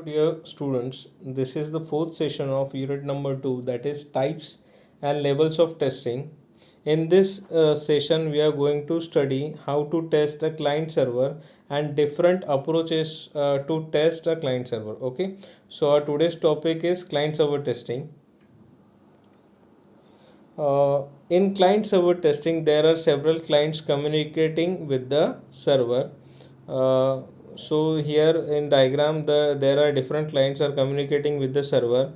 Dear students, this is the fourth session of unit number 2, that is types and levels of testing. In this session, we are going to study how to test a client server and different approaches to test a client server. Okay, so our today's topic is client server testing. In client server testing, there are several clients communicating with the server. So here in diagram, there are different clients are communicating with the server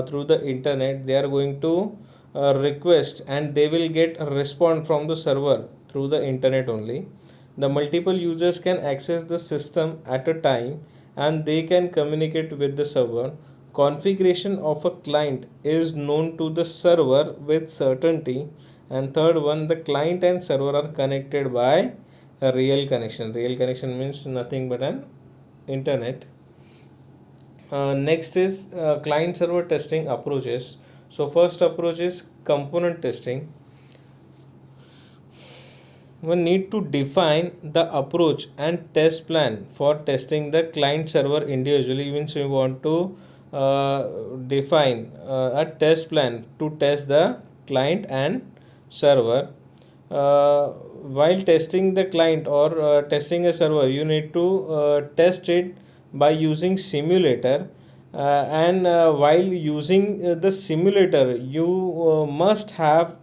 through the internet. They are going to request and they will get a response from the server through the internet only. The multiple users can access the system at a time and they can communicate with the server. Configuration of a client is known to the server with certainty. And third one, the client and server are connected by a real connection. Real connection means nothing but an internet. Next is client server testing approaches. So first approach is component testing. One need to define the approach and test plan for testing the client server individually. Means we want to define a test plan to test the client and server. While testing the client or testing a server, you need to test it by using simulator. And while using the simulator, you must have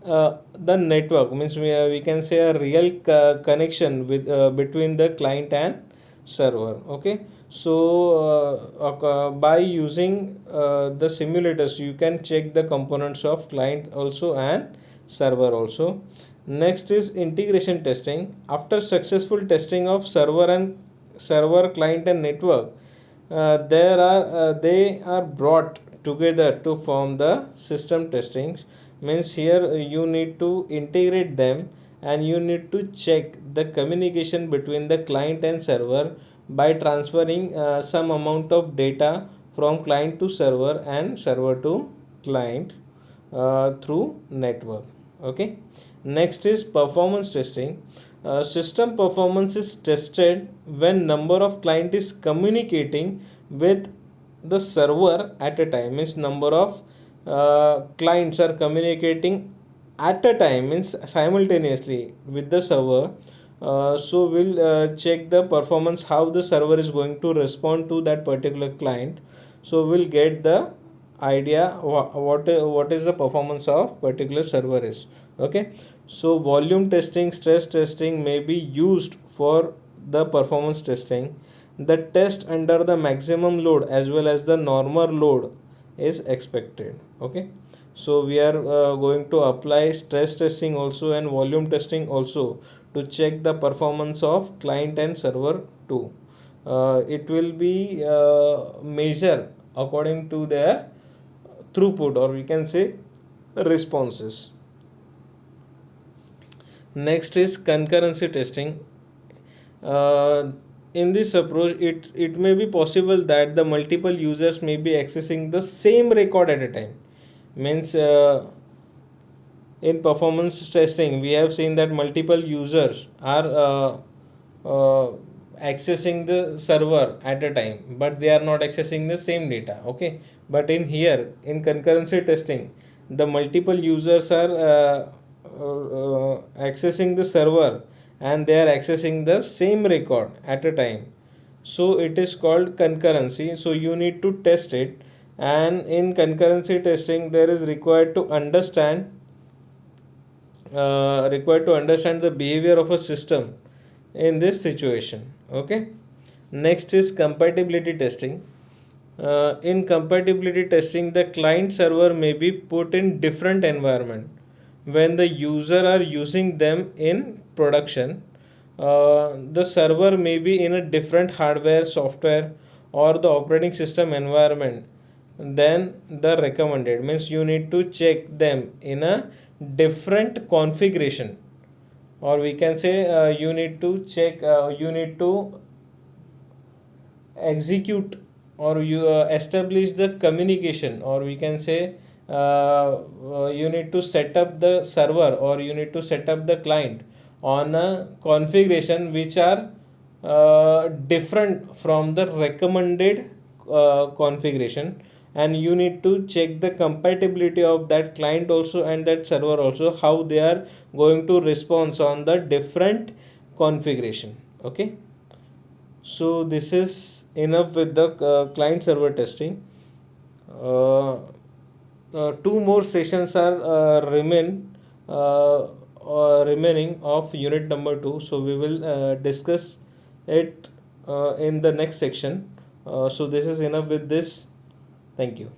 the network. Means we can say a real connection with between the client and server. Okay, so by using the simulators, you can check the components of client also and server also. Next is integration testing. After successful testing of server, client and network, they are brought together to form the system testing. Means here you need to integrate them and you need to check the communication between the client and server by transferring some amount of data from client to server and server to client through network. Okay, next is performance testing. System performance is tested when number of client is communicating with the server at a time. Means number of clients are communicating at a time, means simultaneously with the server. So we'll check the performance, how the server is going to respond to that particular client. So we'll get the idea what is the performance of particular server is. Okay, so volume testing, stress testing may be used for the performance testing. The test under the maximum load as well as the normal load is expected. Okay, so we are going to apply stress testing also and volume testing also to check the performance of client and server too. It will be measured according to their throughput, or we can say responses. Next is concurrency testing. In this approach, it may be possible that the multiple users may be accessing the same record at a time. Means in performance testing, we have seen that multiple users are accessing the server at a time, but they are not accessing the same data. Okay, but in here in concurrency testing, the multiple users are accessing the server and they are accessing the same record at a time. So it is called concurrency. So you need to test it, and in concurrency testing there is required to understand the behavior of a system in this situation. Okay, next is compatibility testing. In compatibility testing, the client server may be put in different environment when the user are using them in production. The server may be in a different hardware, software, or the operating system environment than the recommended. Means you need to check them in a different configuration, or we can say you need to check, you need to execute, or you establish the communication, or we can say you need to set up the server, or you need to set up the client on a configuration which are different from the recommended configuration, and you need to check the compatibility of that client also and that server also, how they are going to respond on the different configuration. Okay, so this is enough with the client server testing. uh, Two more sessions are remaining of unit number 2, so we will discuss it in the next section. So this is enough with this. Thank you.